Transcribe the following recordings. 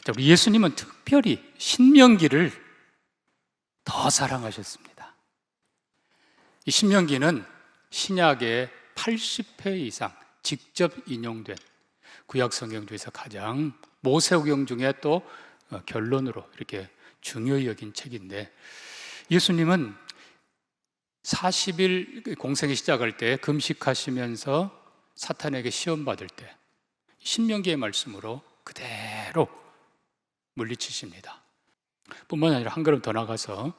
자, 우리 예수님은 특별히 신명기를 더 사랑하셨습니다. 이 신명기는 신약의 80회 이상 직접 인용된 구약 성경 중에서 가장 모세오경 중에 또 결론으로 이렇게 중요히 여긴 책인데, 예수님은 40일 공생이 시작할 때 금식하시면서 사탄에게 시험 받을 때 신명기의 말씀으로 그대로 물리치십니다. 뿐만 아니라 한 걸음 더 나가서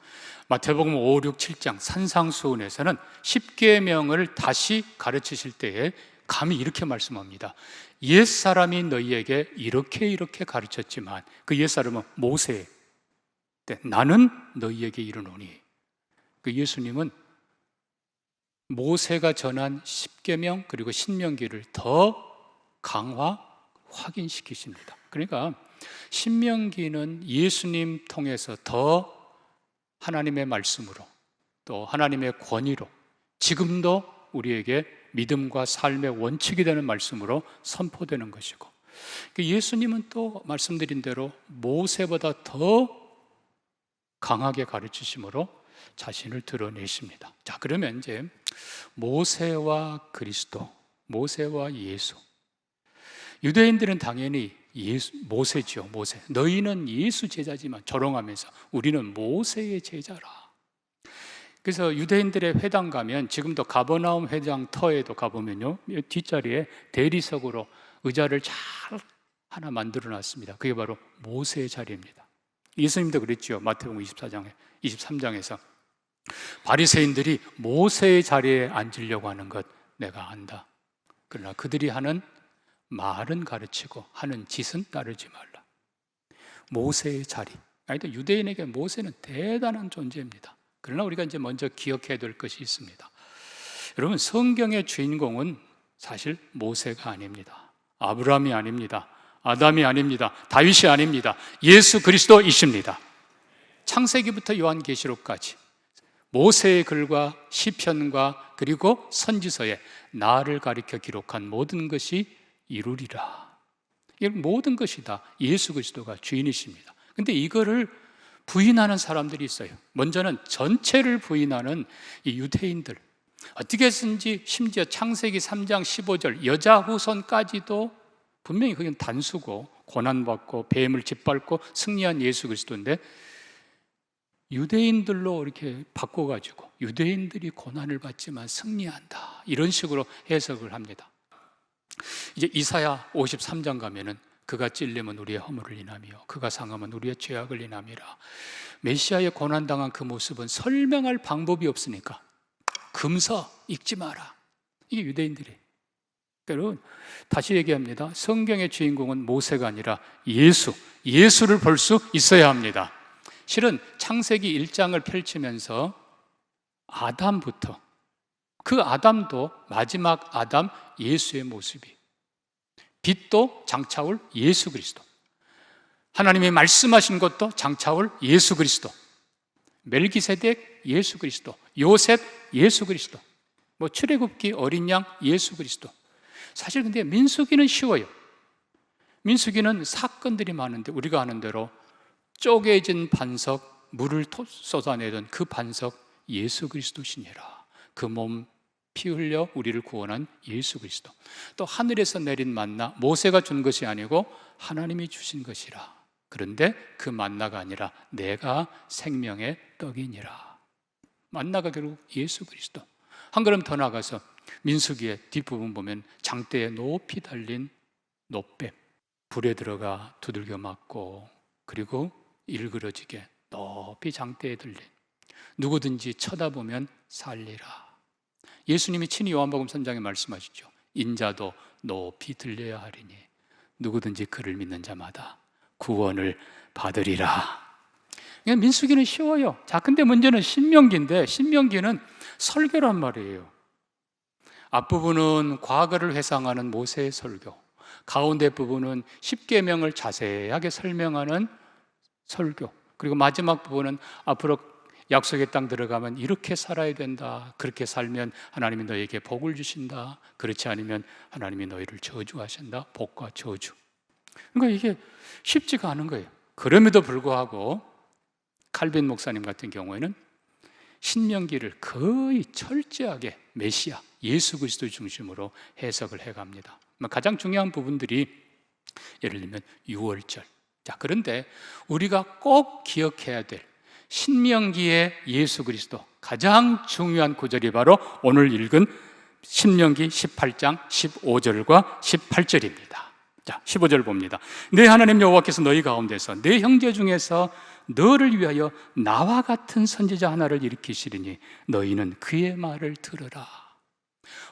마태복음 5, 6, 7장 산상수훈에서는 십계명을 다시 가르치실 때에 감히 이렇게 말씀합니다. 옛사람이 너희에게 이렇게 가르쳤지만, 그 옛사람은 모세, 나는 너희에게 이르노니. 그 예수님은 모세가 전한 십계명 그리고 신명기를 더 강화, 확인시키십니다. 그러니까 신명기는 예수님 통해서 더 하나님의 말씀으로, 또 하나님의 권위로 지금도 우리에게 믿음과 삶의 원칙이 되는 말씀으로 선포되는 것이고, 예수님은 또 말씀드린 대로 모세보다 더 강하게 가르치심으로 자신을 드러내십니다. 자, 그러면 이제 모세와 그리스도, 모세와 예수. 유대인들은 당연히 모세죠, 모세. 너희는 예수 제자지만 조롱하면서 우리는 모세의 제자라. 그래서 유대인들의 회당 가면, 지금도 가버나움 회당 터에도 가보면요, 뒷자리에 대리석으로 의자를 잘 하나 만들어 놨습니다. 그게 바로 모세의 자리입니다. 예수님도 그랬죠. 마태복음 23장에서 바리새인들이 모세의 자리에 앉으려고 하는 것 내가 안다. 그러나 그들이 하는 말은 가르치고 하는 짓은 따르지 말라. 모세의 자리. 유대인에게 모세는 대단한 존재입니다. 그러나 우리가 이제 먼저 기억해야 될 것이 있습니다. 여러분, 성경의 주인공은 사실 모세가 아닙니다. 아브라함이 아닙니다. 아담이 아닙니다. 다윗이 아닙니다. 예수 그리스도이십니다. 창세기부터 요한계시록까지 모세의 글과 시편과 그리고 선지서에 나를 가리켜 기록한 모든 것이 이루리라. 이 모든 것이 다 예수 그리스도가 주인이십니다. 그런데 이거를 부인하는 사람들이 있어요. 먼저는 전체를 부인하는 이 유대인들, 어떻게 해서든지 심지어 창세기 3장 15절 여자 후손까지도 분명히 그건 단수고 고난받고 뱀을 짓밟고 승리한 예수 그리스도인데, 유대인들로 이렇게 바꿔가지고 유대인들이 고난을 받지만 승리한다, 이런 식으로 해석을 합니다. 이제 이사야 53장 가면은 그가 찔림은 우리의 허물을 인하며 그가 상함은 우리의 죄악을 인함이라. 메시아의 고난당한 그 모습은 설명할 방법이 없으니까 금서 읽지 마라. 이게 유대인들이. 여러분, 다시 얘기합니다. 성경의 주인공은 모세가 아니라 예수를 볼 수 있어야 합니다. 실은 창세기 1장을 펼치면서 아담부터, 그 아담도 마지막 아담 예수의 모습이, 빛도 장차올 예수 그리스도, 하나님이 말씀하신 것도 장차올 예수 그리스도, 멜기세덱 예수 그리스도, 요셉 예수 그리스도, 출애굽기 어린 양 예수 그리스도. 사실 근데 민수기는 쉬워요. 민수기는 사건들이 많은데 우리가 아는 대로 쪼개진 반석, 물을 쏟아내던 그 반석 예수 그리스도시니라. 그 몸 피 흘려 우리를 구원한 예수 그리스도. 또 하늘에서 내린 만나, 모세가 준 것이 아니고 하나님이 주신 것이라. 그런데 그 만나가 아니라 내가 생명의 떡이니라. 만나가 결국 예수 그리스도. 한 걸음 더 나가서 민수기의 뒷부분 보면 장대에 높이 달린 놋뱀, 불에 들어가 두들겨 맞고 그리고 일그러지게 높이 장대에 들린, 누구든지 쳐다보면 살리라. 예수님이 친히 요한복음 3장에 말씀하시죠. 인자도 높이 들려야 하리니 누구든지 그를 믿는 자마다 구원을 받으리라. 민수기는 쉬워요. 자, 근데 문제는 신명기인데, 신명기는 설교란 말이에요. 앞부분은 과거를 회상하는 모세의 설교, 가운데 부분은 십계명을 자세하게 설명하는 설교, 그리고 마지막 부분은 앞으로 약속의 땅 들어가면 이렇게 살아야 된다, 그렇게 살면 하나님이 너에게 복을 주신다, 그렇지 않으면 하나님이 너희를 저주하신다, 복과 저주. 그러니까 이게 쉽지가 않은 거예요. 그럼에도 불구하고 칼빈 목사님 같은 경우에는 신명기를 거의 철저하게 메시아, 예수 그리스도 중심으로 해석을 해갑니다. 가장 중요한 부분들이 예를 들면 유월절. 자, 그런데 우리가 꼭 기억해야 될 신명기의 예수 그리스도 가장 중요한 구절이 바로 오늘 읽은 신명기 18장 15절과 18절입니다. 자, 15절 봅니다. 내 하나님 여호와께서 너희 가운데서 내 형제 중에서 너를 위하여 나와 같은 선지자 하나를 일으키시리니 너희는 그의 말을 들으라.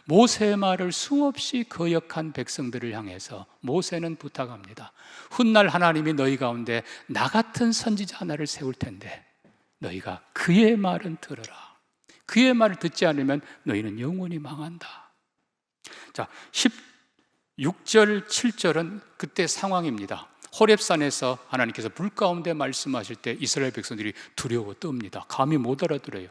모세의 말을 수없이 거역한 백성들을 향해서 모세는 부탁합니다. 훗날 하나님이 너희 가운데 나 같은 선지자 하나를 세울 텐데 너희가 그의 말은 들으라. 그의 말을 듣지 않으면 너희는 영원히 망한다. 자, 16절, 7절은 그때 상황입니다. 호렙산에서 하나님께서 불 가운데 말씀하실 때 이스라엘 백성들이 두려워 떱니다. 감히 못 알아들어요.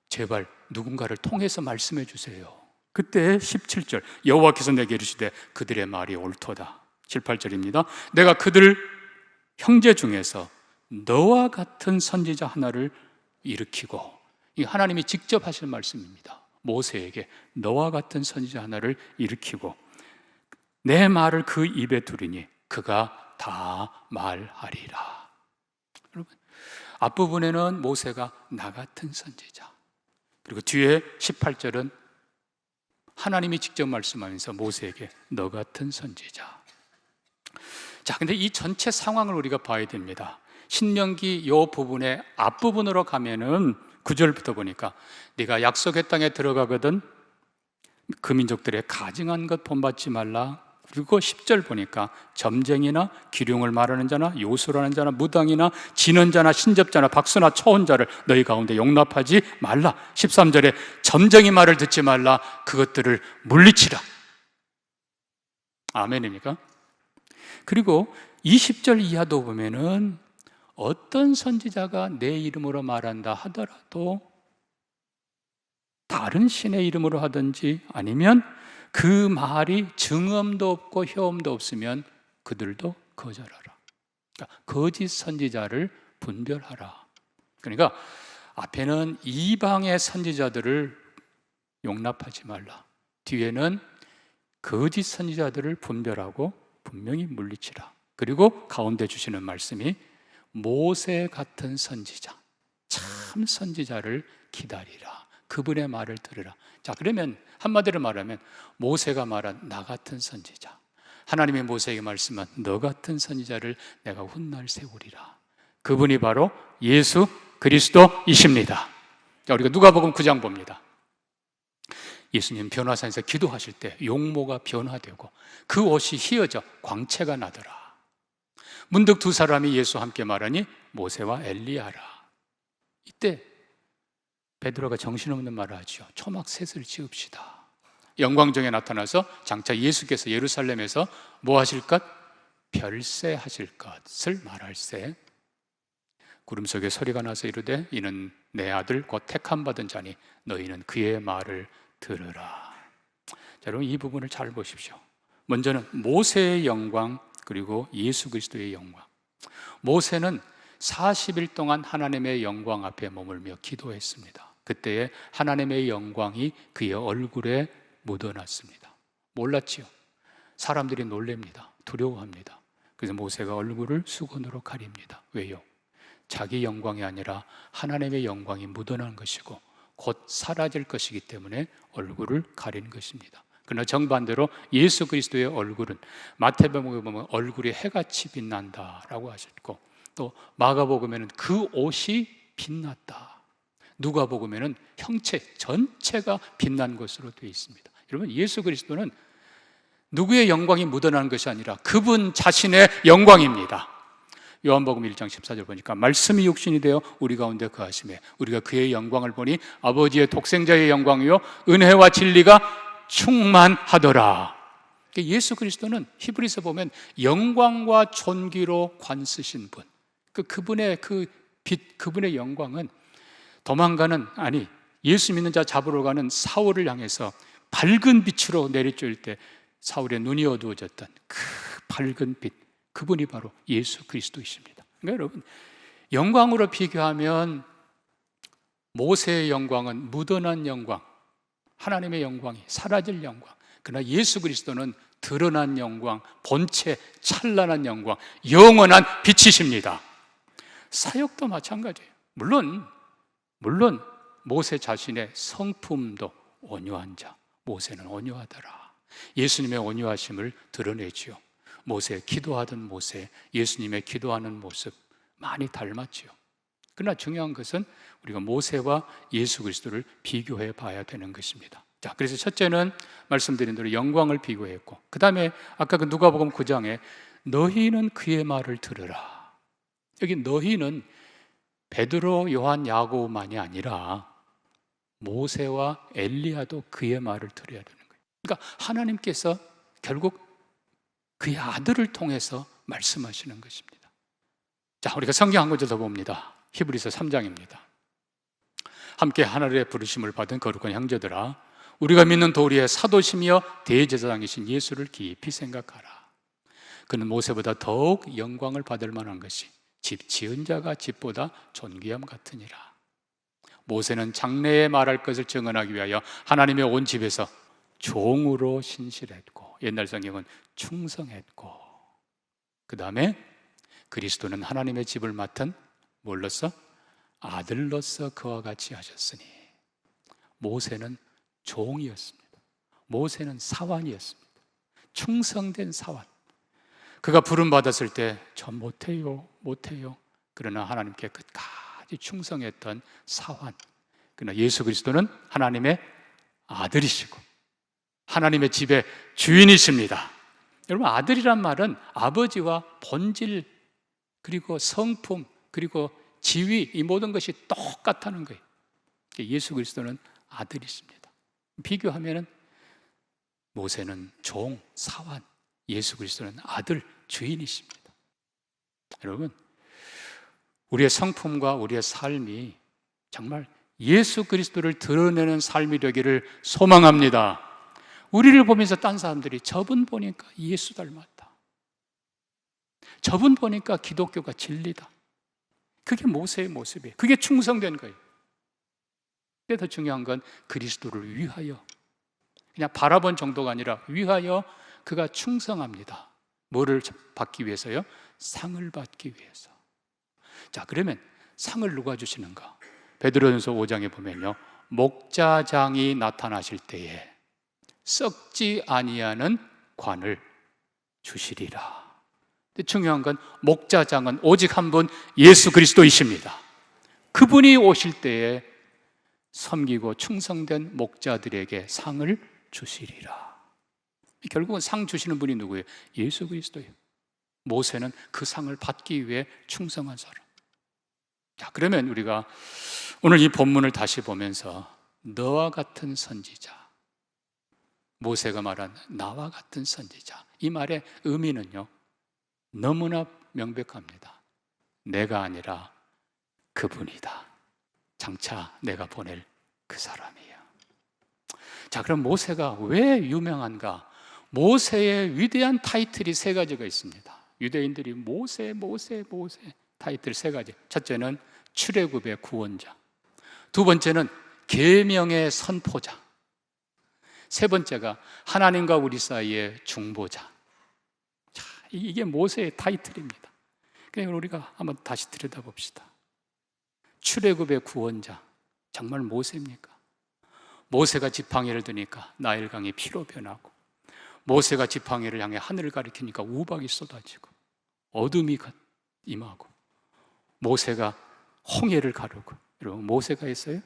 제발 누군가를 통해서 말씀해 주세요. 그때 17절 여호와께서 내게 이르시되 그들의 말이 옳도다. 7, 8절입니다. 내가 그들 형제 중에서 너와 같은 선지자 하나를 일으키고, 이 하나님이 직접 하실 말씀입니다. 모세에게 너와 같은 선지자 하나를 일으키고 내 말을 그 입에 두리니 그가 다 말하리라. 여러분, 앞부분에는 모세가 나 같은 선지자, 그리고 뒤에 18절은 하나님이 직접 말씀하면서 모세에게 너 같은 선지자. 자, 근데 이 전체 상황을 우리가 봐야 됩니다. 신명기 요 부분의 앞부분으로 가면은 9절부터 보니까 네가 약속의 땅에 들어가거든 그 민족들의 가증한 것 본받지 말라. 그리고 10절 보니까 점쟁이나 기륭을 말하는 자나 요술하는 자나 무당이나 지는 자나 신접자나 박수나 초혼자를 너희 가운데 용납하지 말라. 13절에 점쟁이 말을 듣지 말라. 그것들을 물리치라. 아멘입니까? 그리고 20절 이하도 보면은 어떤 선지자가 내 이름으로 말한다 하더라도 다른 신의 이름으로 하든지 아니면 그 말이 증언도 없고 효험도 없으면 그들도 거절하라. 그러니까 거짓 선지자를 분별하라. 그러니까 앞에는 이방의 선지자들을 용납하지 말라. 뒤에는 거짓 선지자들을 분별하고 분명히 물리치라. 그리고 가운데 주시는 말씀이 모세 같은 선지자, 참 선지자를 기다리라. 그분의 말을 들으라. 자, 그러면 한마디로 말하면 모세가 말한 나 같은 선지자, 하나님이 모세에게 말씀한 너 같은 선지자를 내가 훗날 세우리라. 그분이 바로 예수 그리스도이십니다. 자, 우리가 누가복음 9장 봅니다. 예수님 변화산에서 기도하실 때 용모가 변화되고 그 옷이 휘어져 광채가 나더라. 문득 두 사람이 예수와 함께 말하니 모세와 엘리야라. 이때 베드로가 정신없는 말을 하죠. 초막 셋을 지읍시다. 영광중에 나타나서 장차 예수께서 예루살렘에서 뭐 하실 것? 별세하실 것을 말할세. 구름 속에 소리가 나서 이르되 이는 내 아들 곧 택함받은 자니 너희는 그의 말을 들으라. 자, 여러분 이 부분을 잘 보십시오. 먼저는 모세의 영광, 그리고 예수 그리스도의 영광. 모세는 40일 동안 하나님의 영광 앞에 머물며 기도했습니다. 그때에 하나님의 영광이 그의 얼굴에 묻어났습니다. 몰랐지요. 사람들이 놀랍니다. 두려워합니다. 그래서 모세가 얼굴을 수건으로 가립니다. 왜요? 자기 영광이 아니라 하나님의 영광이 묻어난 것이고 곧 사라질 것이기 때문에 얼굴을 가린 것입니다. 그러나 정반대로 예수 그리스도의 얼굴은 마태복음에 보면 얼굴이 해같이 빛난다라고 하셨고, 또 마가복음에는 그 옷이 빛났다. 누가복음에는 형체 전체가 빛난 것으로 되어 있습니다. 여러분, 예수 그리스도는 누구의 영광이 묻어나는 것이 아니라 그분 자신의 영광입니다. 요한복음 1장 14절 보니까 말씀이 육신이 되어 우리 가운데 거하심에 우리가 그의 영광을 보니 아버지의 독생자의 영광이요 은혜와 진리가 충만하더라. 예수 그리스도는 히브리서 보면 영광과 존귀로 관쓰신 분, 그분의 그 빛, 그분의 영광은 도망가는, 아니 예수 믿는 자 잡으러 가는 사울을 향해서 밝은 빛으로 내리쬐을 때 사울의 눈이 어두워졌던 그 밝은 빛, 그분이 바로 예수 그리스도이십니다. 그러니까 여러분, 영광으로 비교하면 모세의 영광은 묻어난 영광, 하나님의 영광이 사라질 영광. 그러나 예수 그리스도는 드러난 영광, 본체 찬란한 영광, 영원한 빛이십니다. 사역도 마찬가지예요. 물론 모세 자신의 성품도 온유한 자, 모세는 온유하더라. 예수님의 온유하심을 드러내지요. 모세, 기도하던 모세, 예수님의 기도하는 모습 많이 닮았지요. 그러나 중요한 것은 우리가 모세와 예수 그리스도를 비교해 봐야 되는 것입니다. 자, 그래서 첫째는 말씀드린 대로 영광을 비교했고, 그 다음에 아까 그 누가복음 9장에 너희는 그의 말을 들으라. 여기 너희는 베드로, 요한, 야고보만이 아니라 모세와 엘리야도 그의 말을 들어야 되는 거예요. 그러니까 하나님께서 결국 그의 아들을 통해서 말씀하시는 것입니다. 자, 우리가 성경 한 구절 더 봅니다. 히브리서 3장입니다. 함께 하늘의 부르심을 받은 거룩한 형제들아, 우리가 믿는 도리의 사도시며 대제사장이신 예수를 깊이 생각하라. 그는 모세보다 더욱 영광을 받을 만한 것이 집 지은 자가 집보다 존귀함 같으니라. 모세는 장래에 말할 것을 증언하기 위하여 하나님의 온 집에서 종으로 신실했고, 옛날 성경은 충성했고, 그 다음에 그리스도는 하나님의 집을 맡은 뭘로서? 아들로서 그와 같이 하셨으니. 모세는 종이었습니다. 모세는 사환이었습니다. 충성된 사환. 그가 부름받았을 때 저 못해요. 그러나 하나님께 끝까지 충성했던 사환. 그러나 예수 그리스도는 하나님의 아들이시고 하나님의 집의 주인이십니다. 여러분, 아들이란 말은 아버지와 본질, 그리고 성품, 그리고 지위, 이 모든 것이 똑같다는 거예요. 예수 그리스도는 아들이십니다. 비교하면 모세는 종, 사환, 예수 그리스도는 아들, 주인이십니다. 여러분, 우리의 성품과 우리의 삶이 정말 예수 그리스도를 드러내는 삶이 되기를 소망합니다. 우리를 보면서 딴 사람들이 저분 보니까 예수 닮았다, 저분 보니까 기독교가 진리다, 그게 모세의 모습이에요. 그게 충성된 거예요. 근데 더 중요한 건 그리스도를 위하여, 그냥 바라본 정도가 아니라 위하여 그가 충성합니다. 뭐를 받기 위해서요? 상을 받기 위해서. 자, 그러면 상을 누가 주시는가? 베드로전서 5장에 보면요, 목자장이 나타나실 때에 썩지 아니하는 관을 주시리라. 근데 중요한 건 목자장은 오직 한 분, 예수 그리스도이십니다. 그분이 오실 때에 섬기고 충성된 목자들에게 상을 주시리라. 결국은 상 주시는 분이 누구예요? 예수 그리스도예요. 모세는 그 상을 받기 위해 충성한 사람. 자, 그러면 우리가 오늘 이 본문을 다시 보면서 너와 같은 선지자, 모세가 말한 나와 같은 선지자, 이 말의 의미는요, 너무나 명백합니다. 내가 아니라 그분이다. 장차 내가 보낼 그 사람이에요. 자, 그럼 모세가 왜 유명한가? 모세의 위대한 타이틀이 세 가지가 있습니다. 유대인들이 모세 타이틀 세 가지. 첫째는 출애굽의 구원자, 두 번째는 계명의 선포자, 세 번째가 하나님과 우리 사이의 중보자. 자, 이게 모세의 타이틀입니다. 그러니까 우리가 한번 다시 들여다봅시다. 출애굽의 구원자, 정말 모세입니까? 모세가 지팡이를 드니까 나일강이 피로 변하고, 모세가 지팡이를 향해 하늘을 가리키니까 우박이 쏟아지고 어둠이 임하고, 모세가 홍해를 가르고, 여러분, 모세가 했어요?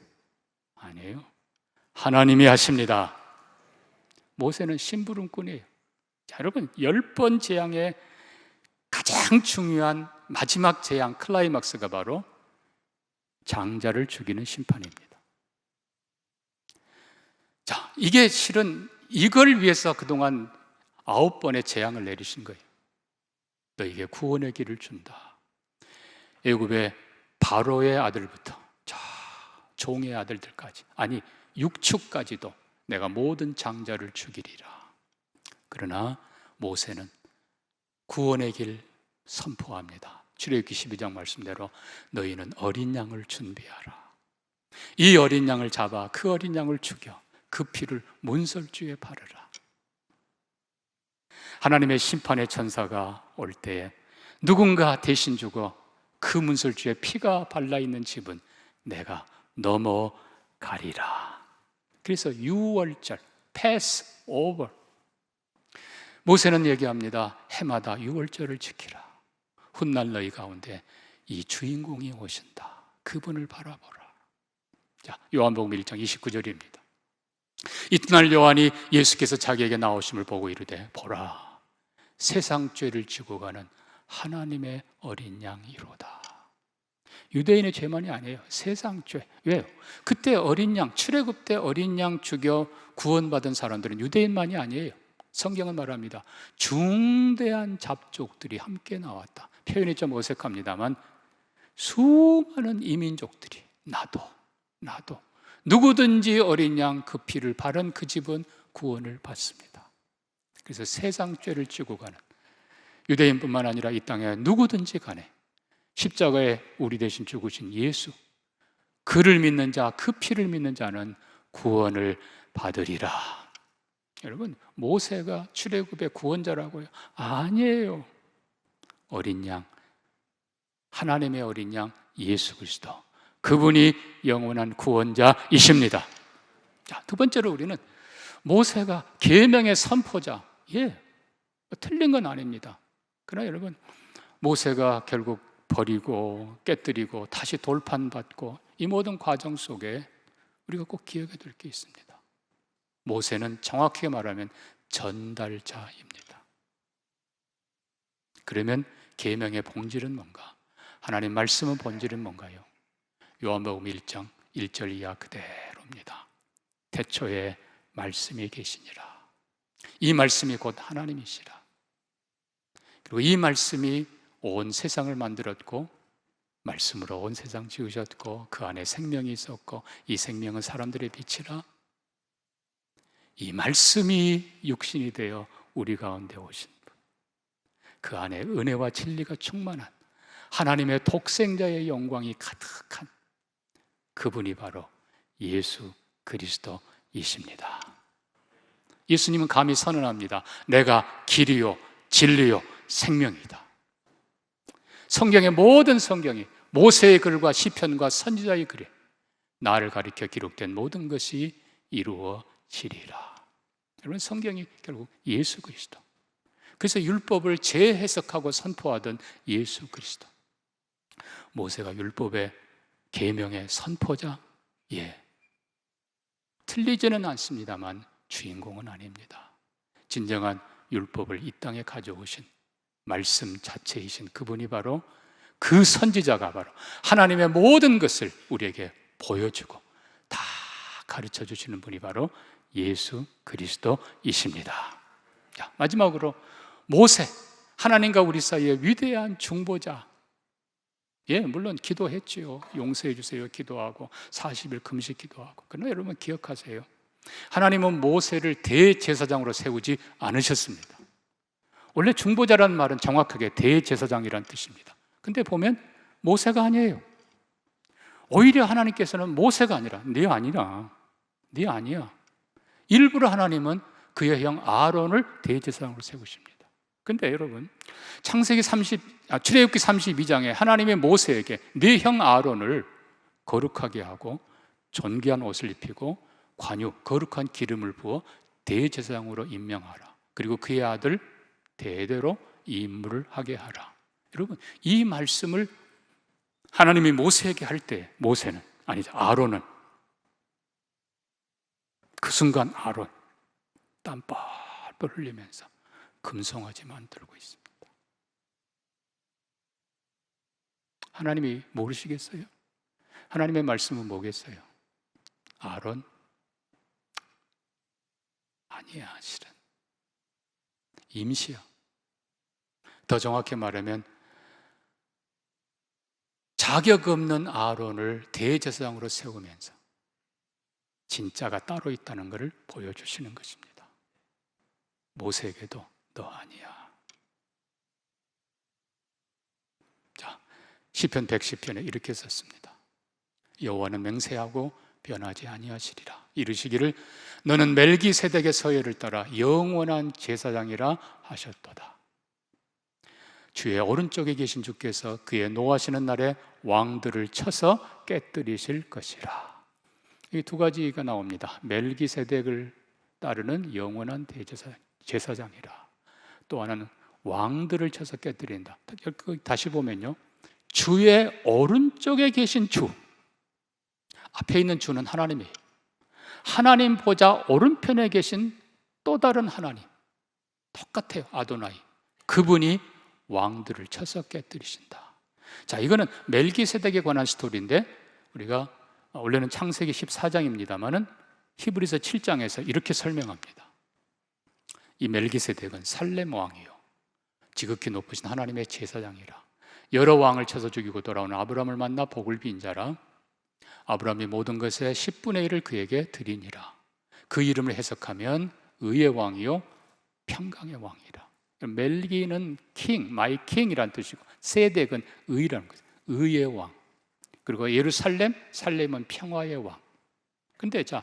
아니에요. 하나님이 하십니다. 모세는 심부름꾼이에요. 자, 여러분, 10번 재앙의 가장 중요한 마지막 재앙 클라이막스가 바로 장자를 죽이는 심판입니다. 자, 이게 실은 이걸 위해서 그동안 9번의 재앙을 내리신 거예요. 너에게 구원의 길을 준다. 애굽의 바로의 아들부터 자, 종의 아들들까지, 아니 육축까지도 내가 모든 장자를 죽이리라. 그러나 모세는 구원의 길 선포합니다. 출애굽기 12장 말씀대로 너희는 어린 양을 준비하라. 이 어린 양을 잡아 그 어린 양을 죽여 그 피를 문설주에 바르라. 하나님의 심판의 천사가 올 때에 누군가 대신 죽어 그 문설주에 피가 발라있는 집은 내가 넘어가리라. 그래서 유월절, 패스오버. 모세는 얘기합니다. 해마다 유월절을 지키라. 훗날 너희 가운데 이 주인공이 오신다. 그분을 바라보라. 자, 요한복음 1장 29절입니다. 이튿날 요한이 예수께서 자기에게 나오심을 보고 이르되 보라, 세상 죄를 지고 가는 하나님의 어린 양이로다. 유대인의 죄만이 아니에요. 세상 죄. 왜요? 그때 어린 양, 출애굽 때 어린 양 죽여 구원받은 사람들은 유대인만이 아니에요. 성경은 말합니다. 중대한 잡족들이 함께 나왔다. 표현이 좀 어색합니다만 수많은 이민족들이 나도 누구든지 어린 양 그 피를 바른 그 집은 구원을 받습니다. 그래서 세상 죄를 지고 가는 유대인뿐만 아니라 이 땅에 누구든지 간에 십자가에 우리 대신 죽으신 예수, 그를 믿는 자, 그 피를 믿는 자는 구원을 받으리라. 여러분, 모세가 출애굽의 구원자라고요? 아니에요. 어린 양, 하나님의 어린 양 예수 그리스도, 그분이 영원한 구원자이십니다. 자, 두 번째로 우리는 모세가 계명의 선포자. 틀린 건 아닙니다. 그러나 여러분, 모세가 결국 버리고 깨뜨리고 다시 돌판받고 이 모든 과정 속에 우리가 꼭 기억해야 될 게 있습니다. 모세는 정확하게 말하면 전달자입니다. 그러면 계명의 본질은 뭔가? 하나님 말씀의 본질은 뭔가요? 요한복음 1장 1절 이하 그대로입니다. 태초에 말씀이 계시니라. 이 말씀이 곧 하나님이시라. 그리고 이 말씀이 온 세상을 만들었고 말씀으로 온 세상 지으셨고 그 안에 생명이 있었고 이 생명은 사람들의 빛이라. 이 말씀이 육신이 되어 우리 가운데 오신 분, 그 안에 은혜와 진리가 충만한 하나님의 독생자의 영광이 가득한 그분이 바로 예수 그리스도이십니다. 예수님은 감히 선언합니다. 내가 길이요 진리요 생명이다. 성경의 모든 성경이 모세의 글과 시편과 선지자의 글에 나를 가리켜 기록된 모든 것이 이루어지리라. 여러분, 성경이 결국 예수 그리스도. 그래서 율법을 재해석하고 선포하던 예수 그리스도. 모세가 율법의 계명의 선포자? 틀리지는 않습니다만 주인공은 아닙니다. 진정한 율법을 이 땅에 가져오신 말씀 자체이신 그분이 바로, 그 선지자가 바로 하나님의 모든 것을 우리에게 보여주고 다 가르쳐 주시는 분이 바로 예수 그리스도이십니다. 자, 마지막으로 모세, 하나님과 우리 사이의 위대한 중보자. 물론 기도했지요. 용서해 주세요 기도하고 40일 금식 기도하고. 그러나 여러분 기억하세요. 하나님은 모세를 대제사장으로 세우지 않으셨습니다. 원래 중보자라는 말은 정확하게 대제사장이라는 뜻입니다. 근데 보면 모세가 아니에요. 오히려 하나님께서는 모세가 아니라 네 아니야. 일부러 하나님은 그의 형 아론을 대제사장으로 세우십니다. 근데 여러분, 출애굽기 32장에 하나님의 모세에게 네 형 아론을 거룩하게 하고 존귀한 옷을 입히고 관유, 거룩한 기름을 부어 대제사장으로 임명하라. 그리고 그의 아들 대대로 이 임무를 하게 하라. 여러분, 이 말씀을 하나님이 모세에게 할 때 아론은 그 순간 아론 땀 뻘뻘 흘리면서 금송아지 만들고 있습니다. 하나님이 모르시겠어요? 하나님의 말씀은 뭐겠어요? 아론? 아니야, 실은 임시야. 더 정확히 말하면 자격 없는 아론을 대제사장으로 세우면서 진짜가 따로 있다는 것을 보여주시는 것입니다. 모세에게도 너 아니야. 시편 110편에 이렇게 썼습니다. 여호와는 맹세하고 변하지 아니하시리라. 이르시기를 너는 멜기세덱의 서열을 따라 영원한 제사장이라 하셨도다. 주의 오른쪽에 계신 주께서 그의 노하시는 날에 왕들을 쳐서 깨뜨리실 것이라. 이 두 가지가 나옵니다. 멜기세덱을 따르는 영원한 제사장이라. 또 하나는 왕들을 쳐서 깨뜨린다. 다시 보면요, 주의 오른쪽에 계신 주, 앞에 있는 주는 하나님이에요. 하나님 보좌 오른편에 계신 또 다른 하나님, 똑같아요. 아도나이. 그분이 왕들을 쳐서 깨뜨리신다. 자, 이거는 멜기세덱에 관한 스토리인데, 우리가 원래는 창세기 14장입니다만은 히브리서 7장에서 이렇게 설명합니다. 이 멜기세덱은 살렘 왕이요, 지극히 높으신 하나님의 제사장이라. 여러 왕을 쳐서 죽이고 돌아오는 아브라함을 만나 복을 빈 자라. 아브라함이 모든 것의 10분의 1을 그에게 드리니라. 그 이름을 해석하면 의의 왕이요 평강의 왕이라. 멜기는 king, my king이란 뜻이고, 세덱은 의라는 거죠. 의의 왕. 그리고 예루살렘, 살렘은 평화의 왕. 근데 자,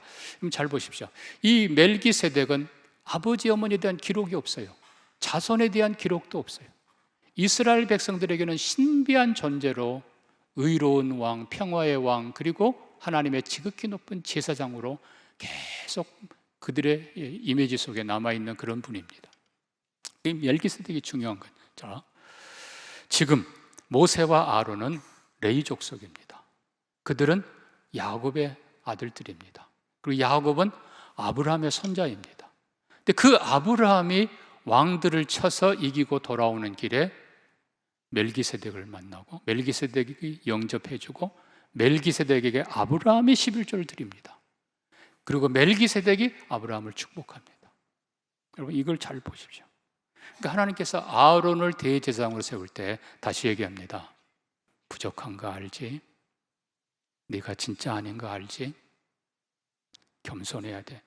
잘 보십시오. 이 멜기세덱은 아버지 어머니에 대한 기록이 없어요. 자손에 대한 기록도 없어요. 이스라엘 백성들에게는 신비한 존재로 의로운 왕, 평화의 왕, 그리고 하나님의 지극히 높은 제사장으로 계속 그들의 이미지 속에 남아있는 그런 분입니다. 이 멜기세덱이 중요한 건, 자, 지금 모세와 아론은 레위 족속입니다. 그들은 야곱의 아들들입니다. 그리고 야곱은 아브라함의 손자입니다. 근데 그 아브라함이 왕들을 쳐서 이기고 돌아오는 길에 멜기세덱을 만나고, 멜기세덱이 영접해주고, 멜기세덱에게 아브라함이 11조를 드립니다. 그리고 멜기세덱이 아브라함을 축복합니다. 여러분, 이걸 잘 보십시오. 그러니까 하나님께서 아론을 대제사장으로 세울 때 다시 얘기합니다. 부족한 거 알지? 네가 진짜 아닌 거 알지? 겸손해야 돼.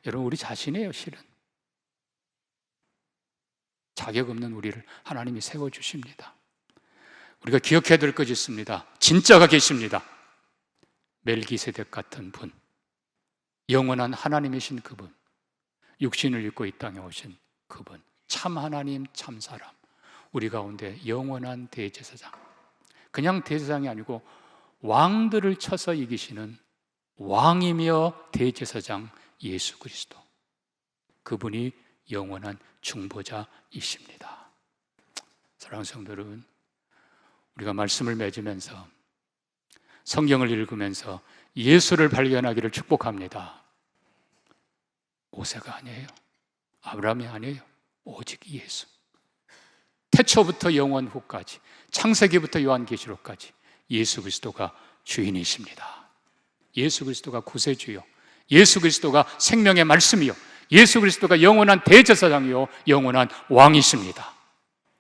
여러분, 우리 자신이에요. 실은 자격 없는 우리를 하나님이 세워주십니다. 우리가 기억해야 될 것이 있습니다. 진짜가 계십니다. 멜기세덱 같은 분, 영원한 하나님이신 그분, 육신을 입고 이 땅에 오신 그분, 참 하나님, 참 사람, 우리 가운데 영원한 대제사장, 그냥 대제사장이 아니고 왕들을 쳐서 이기시는 왕이며 대제사장 예수 그리스도, 그분이 영원한 중보자이십니다. 사랑하는 성도 여러분, 우리가 말씀을 맺으면서, 성경을 읽으면서 예수를 발견하기를 축복합니다. 모세가 아니에요, 아브라함이 아니에요, 오직 예수. 태초부터 영원 후까지, 창세기부터 요한계시록까지 예수 그리스도가 주인이십니다. 예수 그리스도가 구세주요, 예수 그리스도가 생명의 말씀이요, 예수 그리스도가 영원한 대제사장이요 영원한 왕이십니다.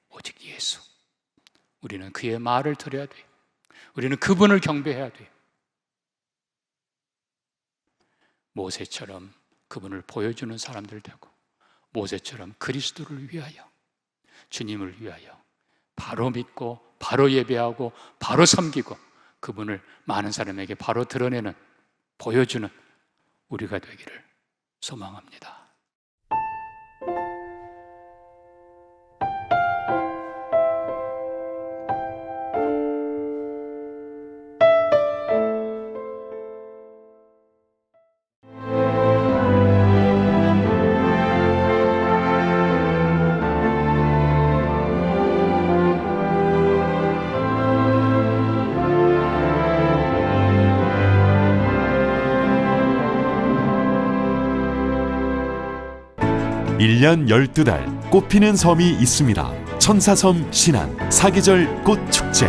오직 예수. 우리는 그의 말을 들어야 돼요. 우리는 그분을 경배해야 돼요. 모세처럼 그분을 보여주는 사람들 되고, 모세처럼 그리스도를 위하여, 주님을 위하여 바로 믿고 바로 예배하고 바로 섬기고 그분을 많은 사람에게 바로 드러내는, 보여주는 우리가 되기를 소망합니다. 일 년 12달 꽃피는 섬이 있습니다. 천사섬 신안 사계절 꽃축제.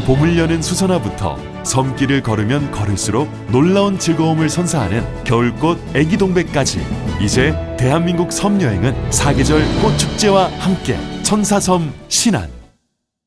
봄을 여는 수선화부터 섬길을 걸으면 걸을수록 놀라운 즐거움을 선사하는 겨울꽃 애기동백까지, 이제 대한민국 섬여행은 사계절 꽃축제와 함께 천사섬 신안.